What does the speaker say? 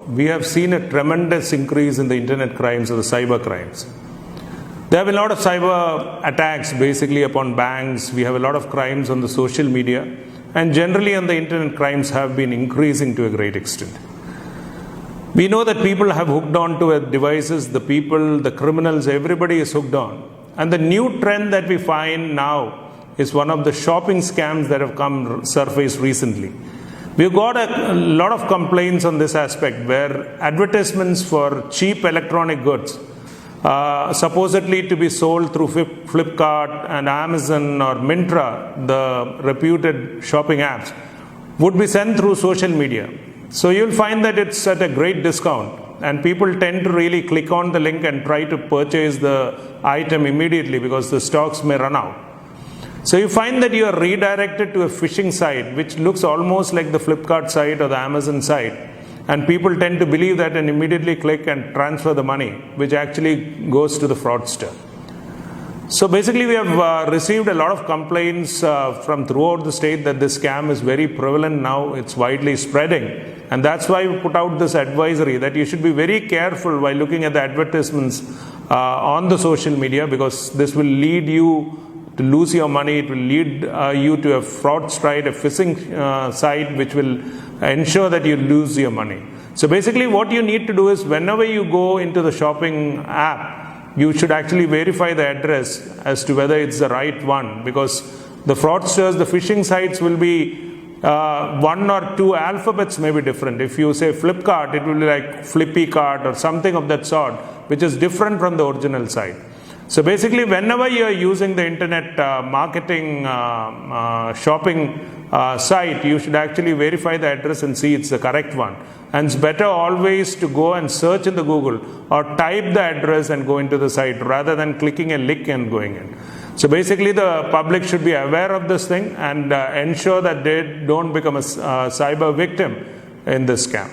we have seen a tremendous increase in the internet crimes or the cyber crimes. There have been a lot of cyber attacks basically upon banks. We have a lot of crimes on the social media, and generally on the internet, crimes have been increasing to a great extent. We know that people have hooked on to devices, the people, the criminals, everybody is hooked on. And the new trend that we find now is one of the shopping scams that have come surfaced recently. We've got a lot of complaints on this aspect where advertisements for cheap electronic goods, supposedly to be sold through Flipkart and Amazon or Myntra, the reputed shopping apps, would be sent through social media. So you'll find that it's at a great discount, and people tend to really click on the link and try to purchase the item immediately because the stocks may run out. So you find that you are redirected to a phishing site which looks almost like the Flipkart site or the Amazon site, and people tend to believe that and immediately click and transfer the money, which actually goes to the fraudster. So basically we have received a lot of complaints from throughout the state that this scam is very prevalent now. It's widely spreading, and that's why we put out this advisory that you should be very careful while looking at the advertisements on the social media, because this will lead you to lose your money. It will lead you to a fraud site, a phishing site, which will ensure that you lose your money. So basically what you need to do is, whenever you go into the shopping app, you should actually verify the address as to whether it's the right one, because the fraudsters, the phishing sites will be one or two alphabets may be different. If you say Flipkart, it will be like Flippy Cart or something of that sort, which is different from the original site. So basically, whenever you are using the internet marketing shopping site, you should actually verify the address and see it's the correct one. And it's better always to go and search in the Google or type the address and go into the site rather than clicking a link and going in. So basically, the public should be aware of this thing and ensure that they don't become a cyber victim in this scam.